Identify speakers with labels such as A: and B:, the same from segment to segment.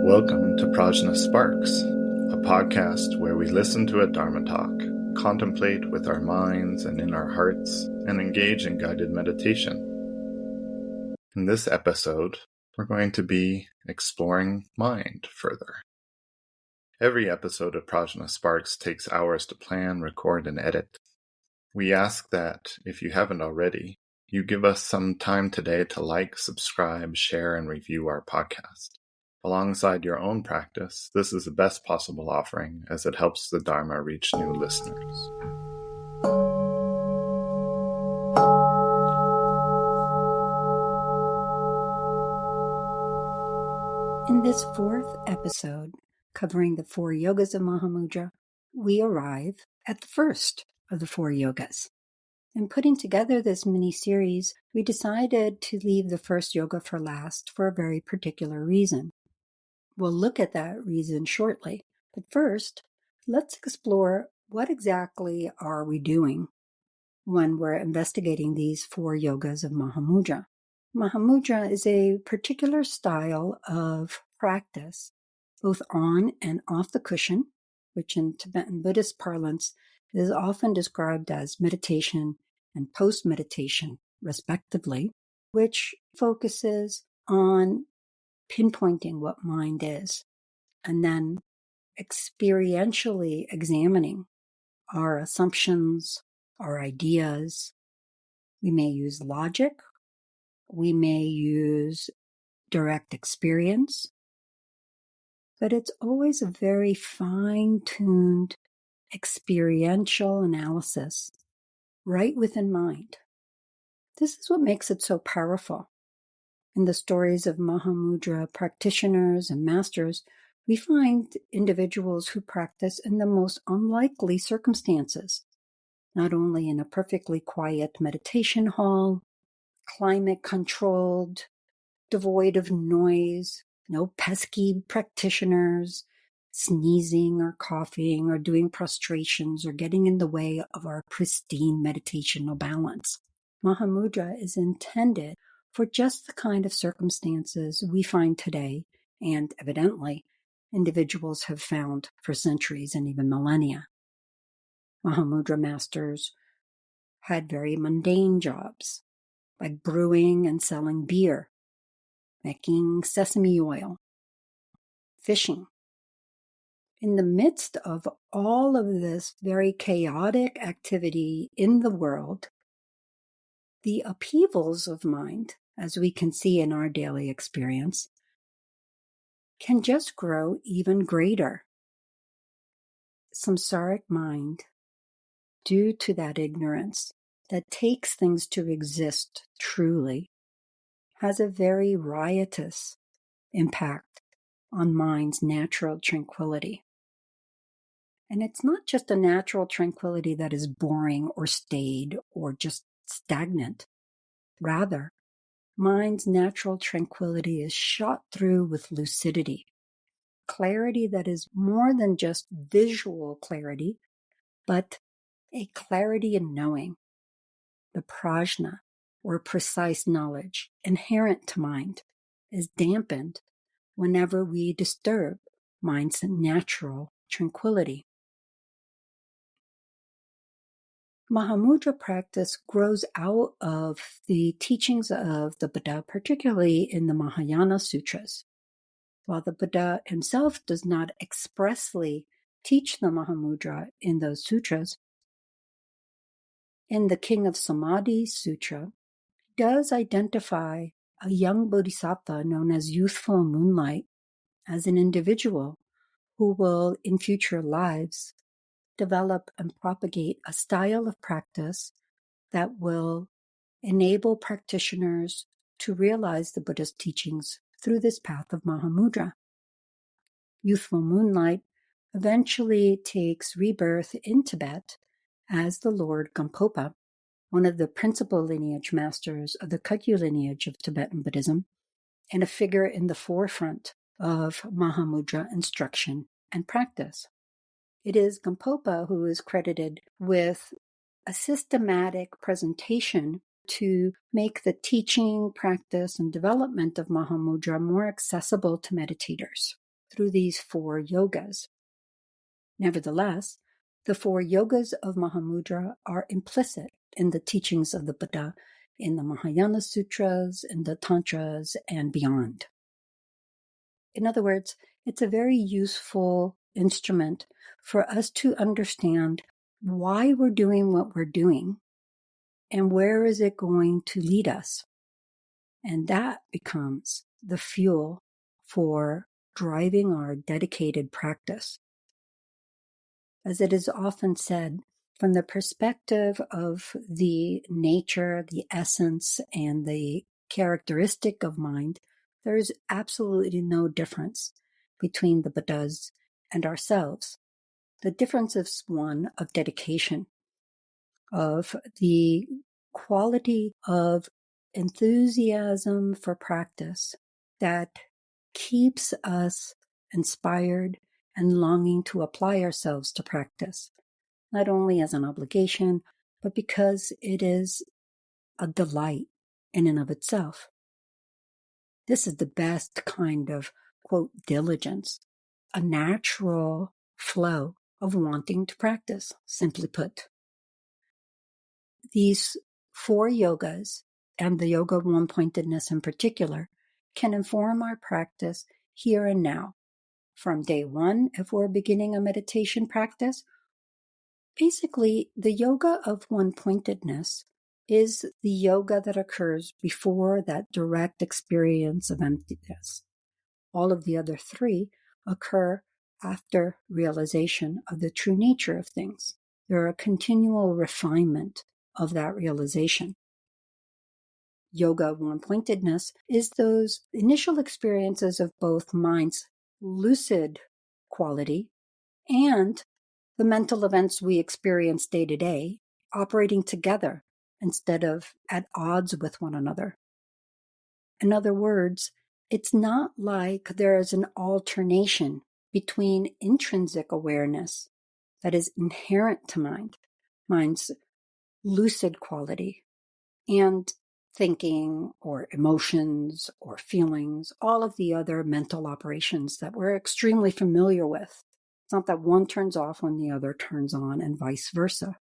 A: Welcome to PRAJNA SPARKS, a podcast where we listen to a Dharma talk, contemplate with our minds and in our hearts, and engage in guided meditation. In this episode, we're going to be exploring mind further. Every episode of PRAJNA SPARKS takes hours to plan, record, and edit. We ask that, if you haven't already, you give us some time today to like, subscribe, share, and review our podcast. Alongside your own practice, this is the best possible offering as it helps the Dharma reach new listeners.
B: In this fourth episode, covering the Four Yogas of Mahamudra, we arrive at the first of the four yogas. In putting together this mini-series, we decided to leave the first yoga for last for a very particular reason. We'll look at that reason shortly, but first, let's explore what exactly are we doing when we're investigating these four yogas of Mahamudra. Mahamudra is a particular style of practice, both on and off the cushion, which in Tibetan Buddhist parlance is often described as meditation and post-meditation, respectively, which focuses on pinpointing what mind is, and then experientially examining our assumptions, our ideas. We may use logic, we may use direct experience, but it's always a very fine-tuned experiential analysis right within mind. This is what makes it so powerful. In the stories of Mahamudra practitioners and masters, we find individuals who practice in the most unlikely circumstances, not only in a perfectly quiet meditation hall, climate-controlled, devoid of noise, no pesky practitioners, sneezing or coughing or doing prostrations or getting in the way of our pristine meditational balance. Mahamudra is intended for just the kind of circumstances we find today, and evidently, individuals have found for centuries and even millennia. Mahamudra masters had very mundane jobs, like brewing and selling beer, making sesame oil, fishing. In the midst of all of this very chaotic activity in the world, the upheavals of mind, as we can see in our daily experience, can just grow even greater. Samsaric mind, due to that ignorance that takes things to exist truly, has a very riotous impact on mind's natural tranquility. And it's not just a natural tranquility that is boring or staid or just stagnant. Rather, mind's natural tranquility is shot through with lucidity, clarity that is more than just visual clarity, but a clarity in knowing. The prajna, or precise knowledge, inherent to mind, is dampened whenever we disturb mind's natural tranquility. Mahamudra practice grows out of the teachings of the Buddha, particularly in the Mahayana Sutras. While the Buddha himself does not expressly teach the Mahamudra in those sutras, in the King of Samadhi Sutra, he does identify a young bodhisattva known as youthful moonlight as an individual who will, in future lives, develop and propagate a style of practice that will enable practitioners to realize the Buddha's teachings through this path of Mahamudra. Youthful moonlight eventually takes rebirth in Tibet as the Lord Gampopa, one of the principal lineage masters of the Kagyu lineage of Tibetan Buddhism, and a figure in the forefront of Mahamudra instruction and practice. It is Gampopa who is credited with a systematic presentation to make the teaching, practice, and development of Mahamudra more accessible to meditators. through these 4 yogas. Nevertheless, the 4 yogas of Mahamudra are implicit in the teachings of the Buddha, in the Mahayana Sutras, in the Tantras, and beyond. In other words, it's a very useful instrument for us to understand why we're doing what we're doing and where is it going to lead us. And that becomes the fuel for driving our dedicated practice. As it is often said, from the perspective of the nature, the essence, and the characteristic of mind, there is absolutely no difference between the Buddhas and ourselves. The difference is one of dedication, of the quality of enthusiasm for practice that keeps us inspired and longing to apply ourselves to practice, not only as an obligation, but because it is a delight in and of itself. This is the best kind of, quote, diligence, a natural flow of wanting to practice, simply put. These 4 yogas, and the Yoga of One-Pointedness in particular, can inform our practice here and now. From day one, if we're beginning a meditation practice, basically the Yoga of One-Pointedness is the yoga that occurs before that direct experience of emptiness. All of the other 3 occur after realization of the true nature of things. They're a continual refinement of that realization. Yoga of One-Pointedness is those initial experiences of both mind's lucid quality and the mental events we experience day to day operating together instead of at odds with one another. In other words, it's not like there is an alternation between intrinsic awareness that is inherent to mind's lucid quality, and thinking or emotions or feelings, all of the other mental operations that we're extremely familiar with. It's not that one turns off when the other turns on and vice versa.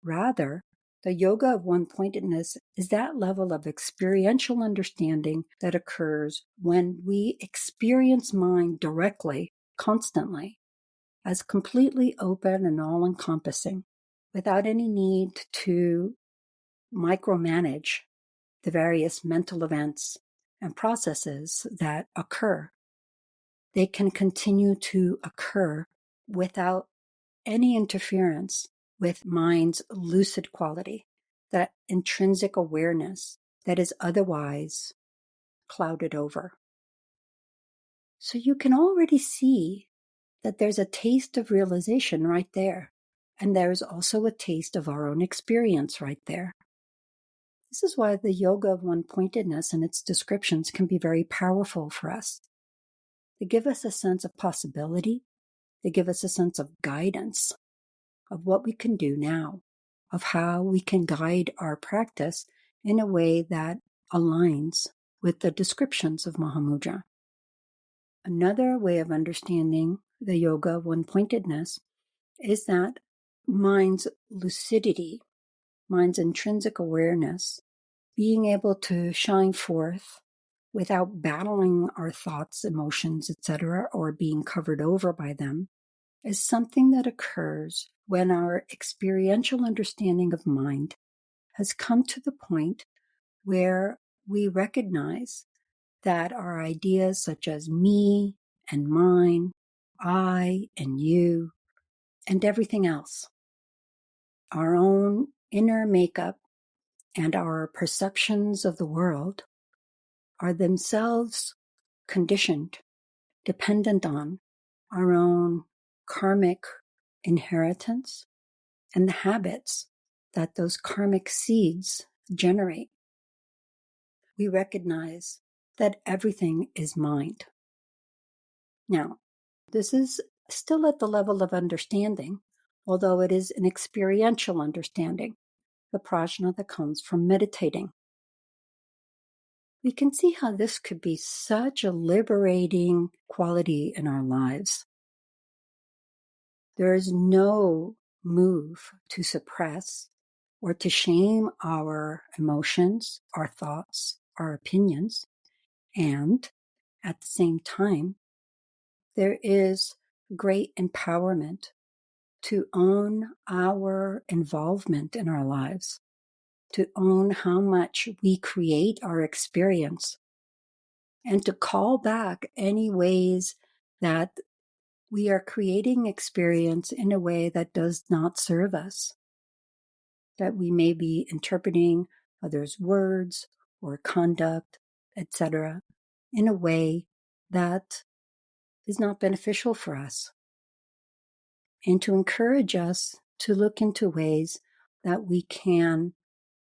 B: Rather, the Yoga of One-Pointedness is that level of experiential understanding that occurs when we experience mind directly, constantly, as completely open and all-encompassing, without any need to micromanage the various mental events and processes that occur. They can continue to occur without any interference with mind's lucid quality, that intrinsic awareness that is otherwise clouded over. So you can already see that there's a taste of realization right there, and there's also a taste of our own experience right there. This is why the Yoga of One-Pointedness and its descriptions can be very powerful for us. They give us a sense of possibility. They give us a sense of guidance of what we can do now, of how we can guide our practice in a way that aligns with the descriptions of Mahamudra. Another way of understanding the Yoga of One-Pointedness is that mind's lucidity, mind's intrinsic awareness, being able to shine forth without battling our thoughts, emotions, etc., or being covered over by them, is something that occurs when our experiential understanding of mind has come to the point where we recognize that our ideas such as me and mine, I and you, and everything else, our own inner makeup and our perceptions of the world are themselves conditioned, dependent on our own karmic inheritance and the habits that those karmic seeds generate. We recognize that everything is mind. Now, this is still at the level of understanding, although it is an experiential understanding, the prajna that comes from meditating. We can see how this could be such a liberating quality in our lives. There is no move to suppress or to shame our emotions, our thoughts, our opinions, and at the same time, there is great empowerment to own our involvement in our lives, to own how much we create our experience, and to call back any ways that we are creating experience in a way that does not serve us, that we may be interpreting others' words or conduct, etc., in a way that is not beneficial for us, and to encourage us to look into ways that we can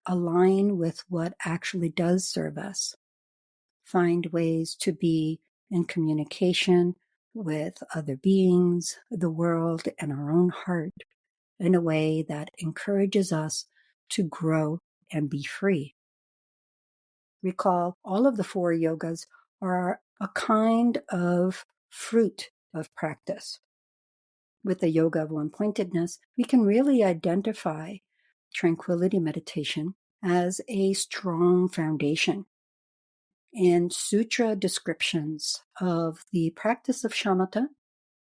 B: align with what actually does serve us, find ways to be in communication with other beings, the world, and our own heart in a way that encourages us to grow and be free. Recall, all of the four yogas are a kind of fruit of practice. With the Yoga of One-Pointedness, we can really identify tranquility meditation as a strong foundation. In sutra descriptions of the practice of shamatha,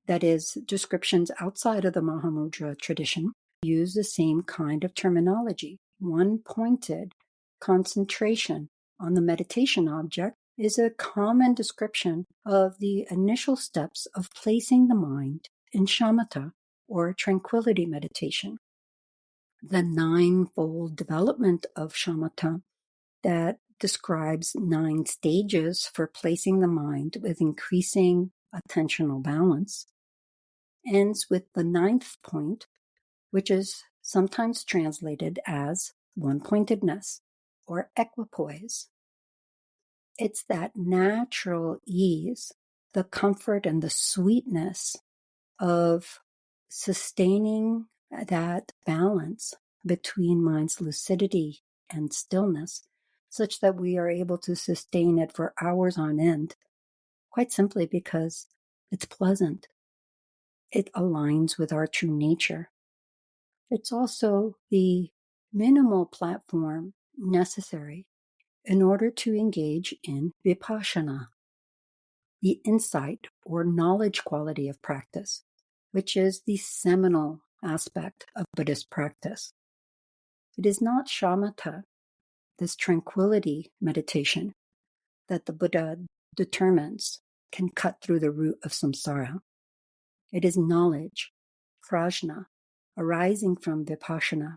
B: that is, descriptions outside of the Mahamudra tradition, use the same kind of terminology. One-pointed concentration on the meditation object is a common description of the initial steps of placing the mind in shamatha, or tranquility meditation. The ninefold development of shamatha that describes 9 stages for placing the mind with increasing attentional balance ends with the 9th point, which is sometimes translated as one-pointedness or equipoise. It's that natural ease, the comfort and the sweetness of sustaining that balance between mind's lucidity and stillness, such that we are able to sustain it for hours on end, quite simply because it's pleasant. It aligns with our true nature. It's also the minimal platform necessary in order to engage in vipassana, the insight or knowledge quality of practice, which is the seminal aspect of Buddhist practice. It is not shamatha, this tranquility meditation, that the Buddha determines can cut through the root of samsara. It is knowledge, PRAJNA, arising from vipassana,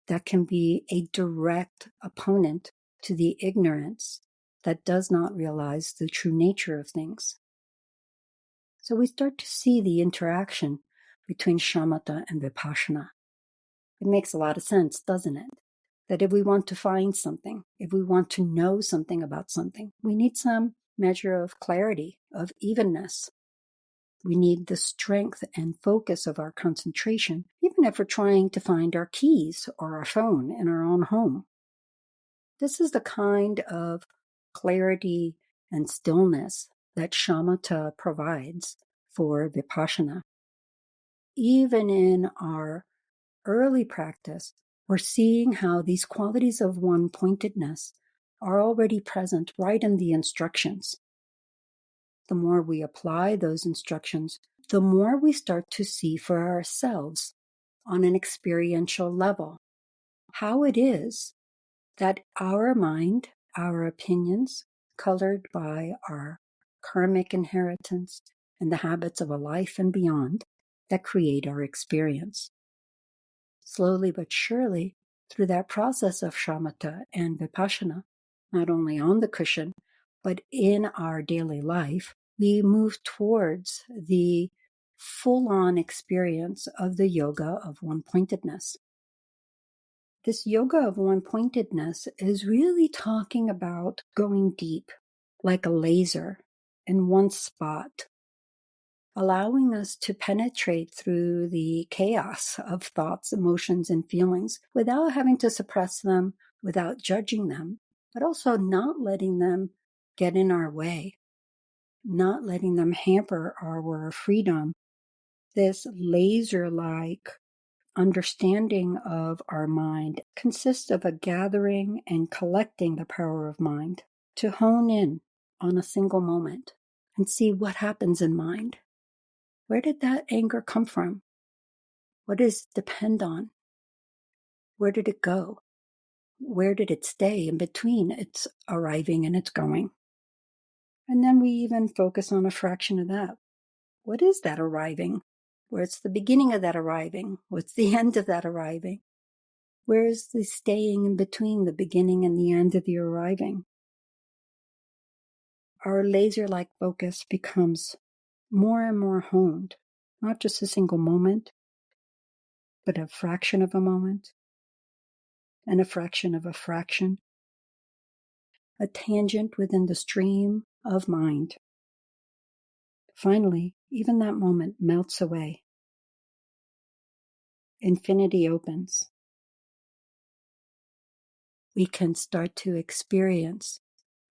B: that can be a direct opponent to the ignorance that does not realize the true nature of things. So we start to see the interaction between shamatha and vipassana. It makes a lot of sense, doesn't it? That if we want to find something, if we want to know something about something, we need some measure of clarity, of evenness. We need the strength and focus of our concentration, even if we're trying to find our keys or our phone in our own home. This is the kind of clarity and stillness that shamatha provides for vipassana. Even in our early practice, we're seeing how these qualities of one-pointedness are already present right in the instructions. The more we apply those instructions, the more we start to see for ourselves on an experiential level how it is that our mind, our opinions, colored by our karmic inheritance and the habits of a life and beyond, that create our experience. Slowly but surely, through that process of shamatha and vipassana, not only on the cushion, but in our daily life, we move towards the full-on experience of the yoga of one-pointedness. This yoga of one-pointedness is really talking about going deep, like a laser, in one spot, allowing us to penetrate through the chaos of thoughts, emotions, and feelings without having to suppress them, without judging them, but also not letting them get in our way. not letting them hamper our freedom. This laser-like understanding of our mind consists of a gathering and collecting the power of mind to hone in on a single moment and see what happens in mind. Where did that anger come from? What does it depend on? Where did it go? Where did it stay in between its arriving and its going? And then we even focus on a fraction of that. What is that arriving? Where's the beginning of that arriving? What's the end of that arriving? Where is the staying in between the beginning and the end of the arriving? Our laser-like focus becomes more and more honed, not just a single moment, but a fraction of a moment, and a fraction of a fraction, a tangent within the stream of mind. Finally, even that moment melts away. Infinity opens. We can start to experience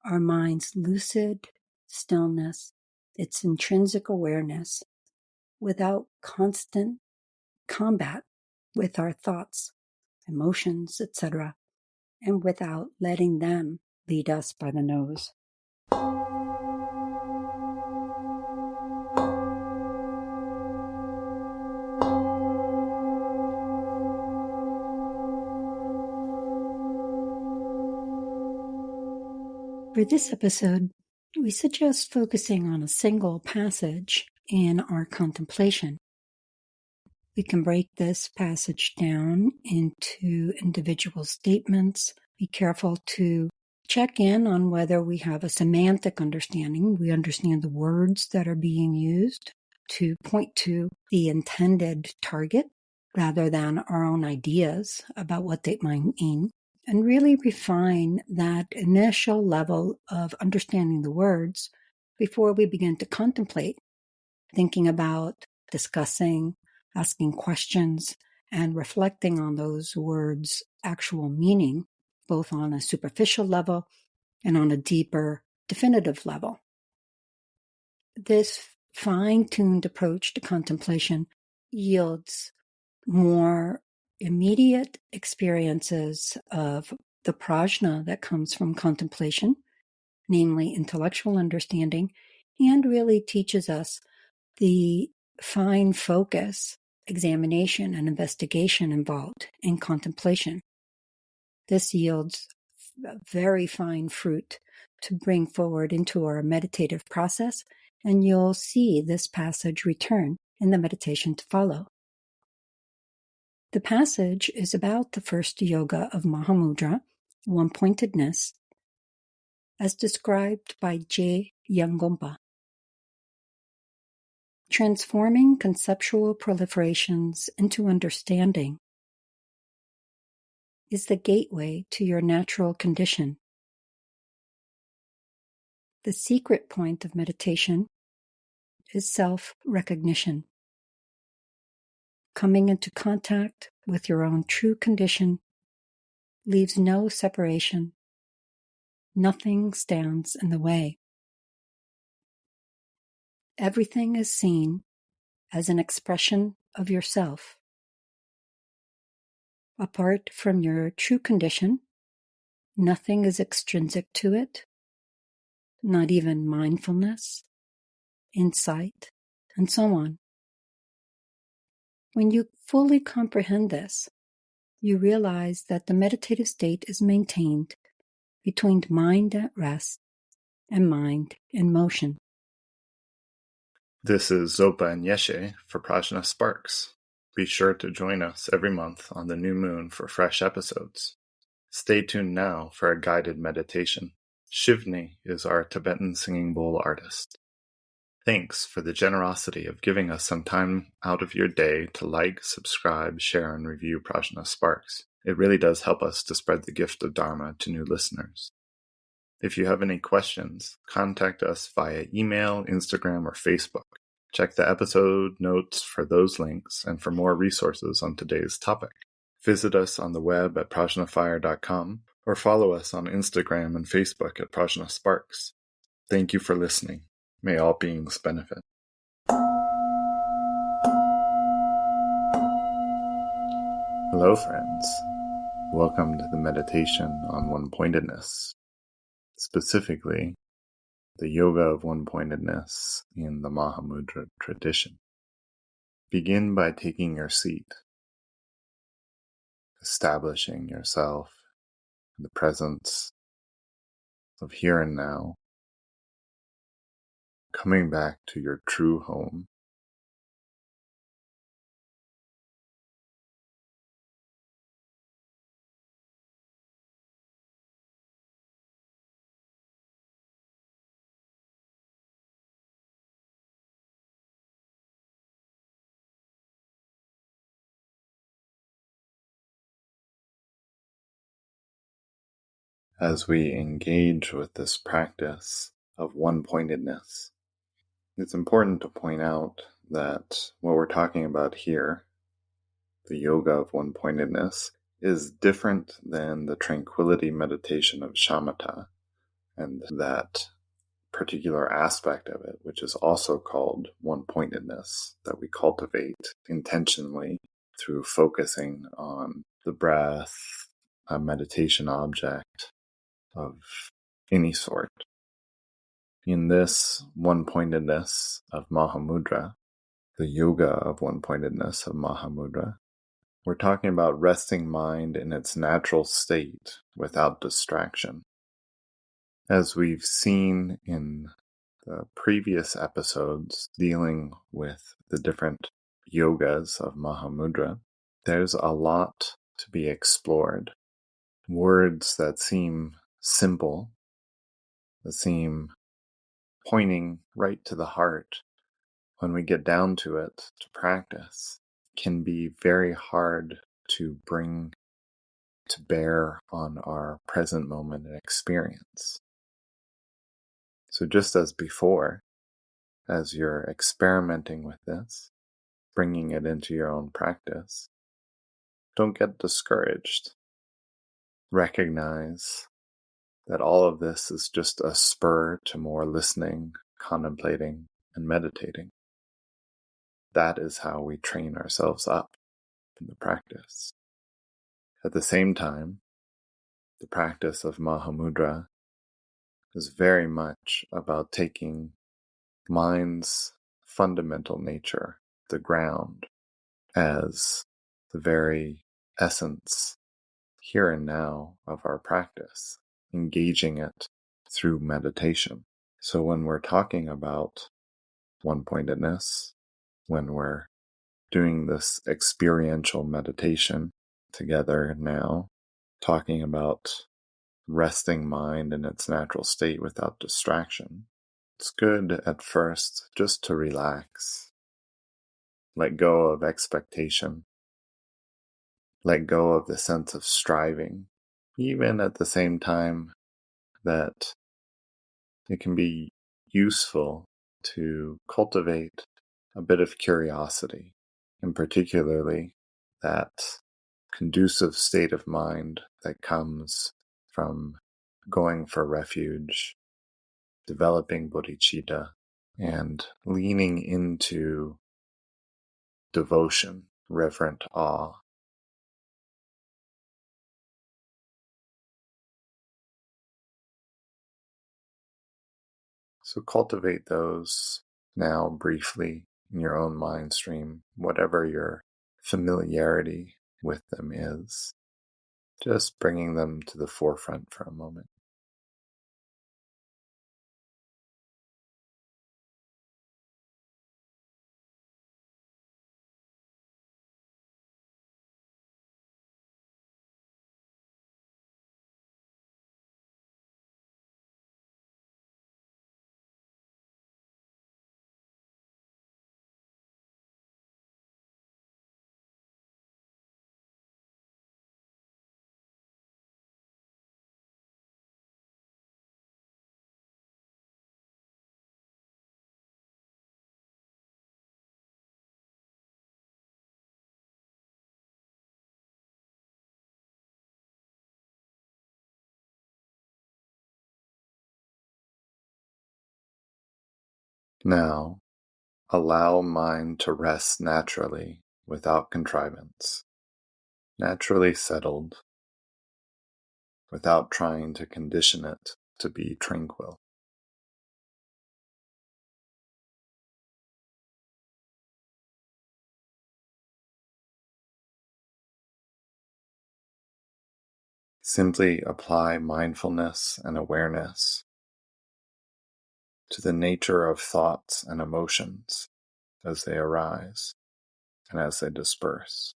B: our mind's lucid stillness, its intrinsic awareness, without constant combat with our thoughts, emotions, etc., and without letting them lead us by the nose. For this episode, we suggest focusing on a single passage in our contemplation. We can break this passage down into individual statements. Be careful to check in on whether we have a semantic understanding. We understand the words that are being used to point to the intended target rather than our own ideas about what they might mean, and really refine that initial level of understanding the words before we begin to contemplate, thinking about, discussing, asking questions, and reflecting on those words' actual meaning, both on a superficial level and on a deeper, definitive level. This fine-tuned approach to contemplation yields more immediate experiences of the prajna that comes from contemplation, namely intellectual understanding, and really teaches us the fine focus, examination, and investigation involved in contemplation. This yields very fine fruit to bring forward into our meditative process, and you'll see this passage return in the meditation to follow. The passage is about the first yoga of Mahamudra, one-pointedness, as described by J. Yangompa. Transforming conceptual proliferations into understanding is the gateway to your natural condition. The secret point of meditation is self-recognition. Coming into contact with your own true condition leaves no separation. Nothing stands in the way. Everything is seen as an expression of yourself. Apart from your true condition, nothing is extrinsic to it, not even mindfulness, insight, and so on. When you fully comprehend this, you realize that the meditative state is maintained between mind at rest and mind in motion.
A: This is Zopa and Yeshe for PRAJNA SPARKS. Be sure to join us every month on the new moon for fresh episodes. Stay tuned now for a guided meditation. Shivnee is our Tibetan singing bowl artist. Thanks for the generosity of giving us some time out of your day to like, subscribe, share, and review PRAJNA SPARKS. It really does help us to spread the gift of Dharma to new listeners. If you have any questions, contact us via email, Instagram, or Facebook. Check the episode notes for those links and for more resources on today's topic. Visit us on the web at prajnafire.com or follow us on Instagram and Facebook at PRAJNA SPARKS. Thank you for listening. May all beings benefit. Hello, friends. Welcome to the meditation on one-pointedness, specifically the Yoga of One-Pointedness in the Mahamudra tradition. Begin by taking your seat, establishing yourself in the presence of here and now, coming back to your true home. As we engage with this practice of one-pointedness, it's important to point out that what we're talking about here, the Yoga of One-Pointedness, is different than the tranquility meditation of shamatha, and that particular aspect of it, which is also called one-pointedness, that we cultivate intentionally through focusing on the breath, a meditation object of any sort. In this one-pointedness of Mahamudra, the Yoga of One-Pointedness of Mahamudra, we're talking about resting mind in its natural state without distraction. As we've seen in the previous episodes dealing with the different yogas of Mahamudra, there's a lot to be explored. Words that seem simple, that seem pointing right to the heart, when we get down to it, to practice, can be very hard to bring to bear on our present moment and experience. So just as before, as you're experimenting with this, bringing it into your own practice, don't get discouraged. Recognize that all of this is just a spur to more listening, contemplating, and meditating. That is how we train ourselves up in the practice. At the same time, the practice of Mahamudra is very much about taking mind's fundamental nature, the ground, as the very essence, here and now, of our practice, engaging it through meditation. So when we're talking about one-pointedness, when we're doing this experiential meditation together now, talking about resting mind in its natural state without distraction, it's good at first just to relax, let go of expectation, let go of the sense of striving, even at the same time that it can be useful to cultivate a bit of curiosity, and particularly that conducive state of mind that comes from going for refuge, developing bodhicitta, and leaning into devotion, reverent awe. So cultivate those now briefly in your own mind stream, whatever your familiarity with them is, just bringing them to the forefront for a moment. Now, allow mind to rest naturally without contrivance, naturally settled, without trying to condition it to be tranquil. Simply apply mindfulness and awareness to the nature of thoughts and emotions as they arise and as they disperse.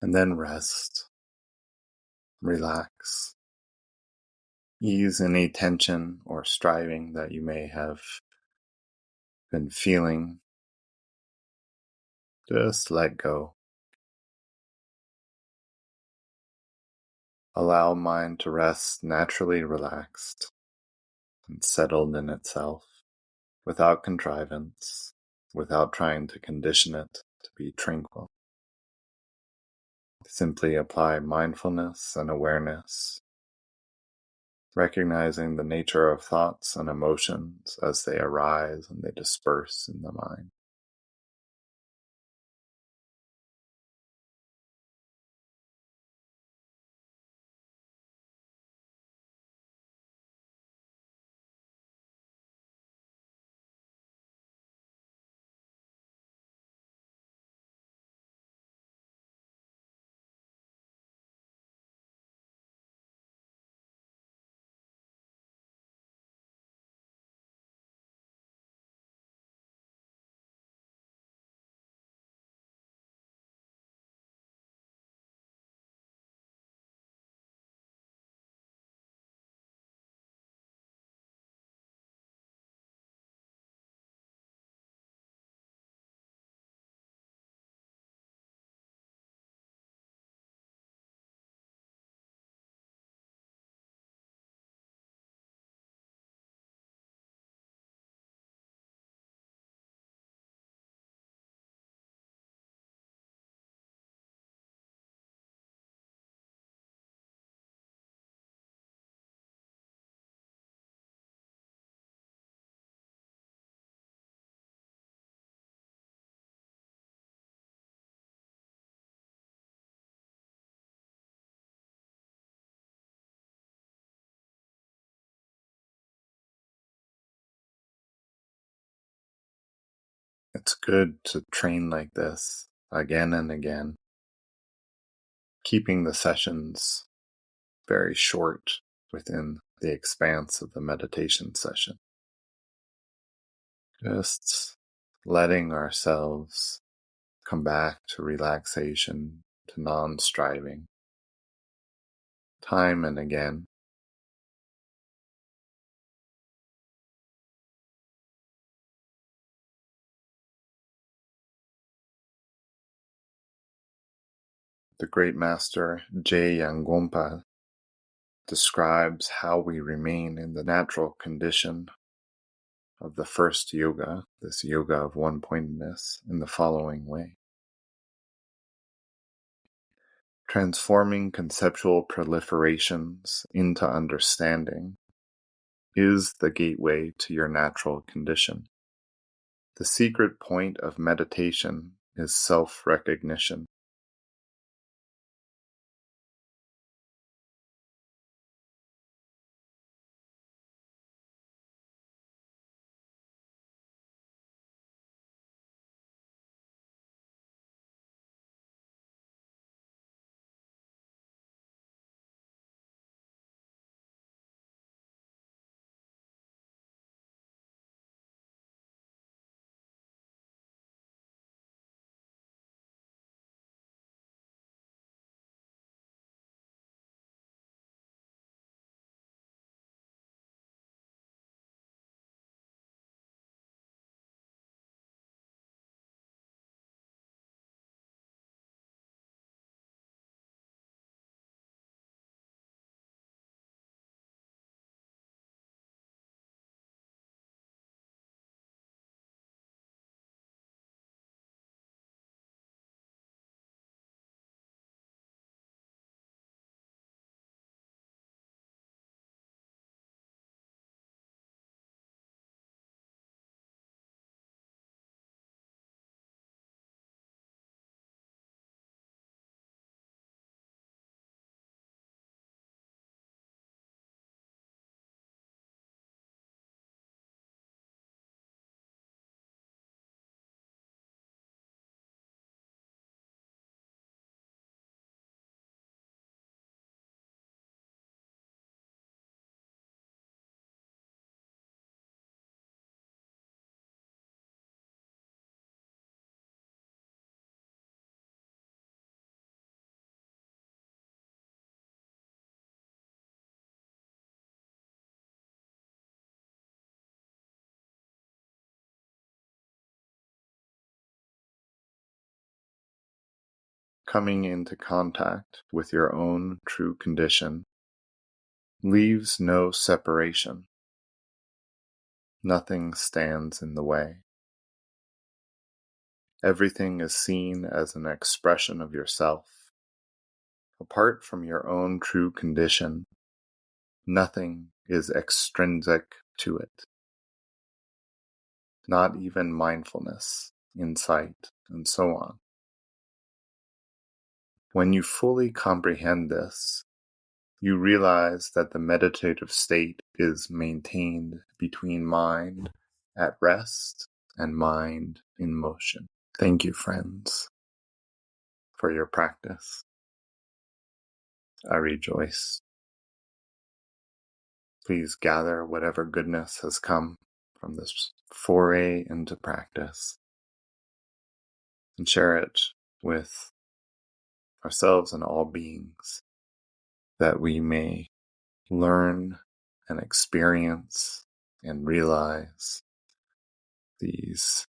A: And then rest, relax, ease any tension or striving that you may have been feeling. Just let go. Allow mind to rest naturally relaxed and settled in itself, without contrivance, without trying to condition it to be tranquil. Simply apply mindfulness and awareness, recognizing the nature of thoughts and emotions as they arise and they disperse in the mind. It's good to train like this again and again, keeping the sessions very short within the expanse of the meditation session. Just letting ourselves come back to relaxation, to non-striving, time and again. The great master Je Yangompa describes how we remain in the natural condition of the first yoga, this yoga of one-pointedness, in the following way. Transforming conceptual proliferations into understanding is the gateway to your natural condition. The secret point of meditation is self-recognition. Coming into contact with your own true condition leaves no separation. Nothing stands in the way. Everything is seen as an expression of yourself. Apart from your own true condition, nothing is extrinsic to it. Not even mindfulness, insight, and so on. When you fully comprehend this, you realize that the meditative state is maintained between mind at rest and mind in motion. Thank you, friends, for your practice. I rejoice. Please gather whatever goodness has come from this foray into practice and share it with ourselves and all beings, that we may learn and experience and realize these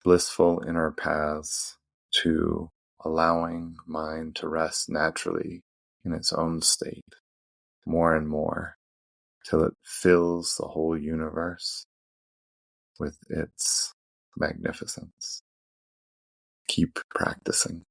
A: blissful inner paths to allowing mind to rest naturally in its own state more and more till it fills the whole universe with its magnificence. Keep practicing.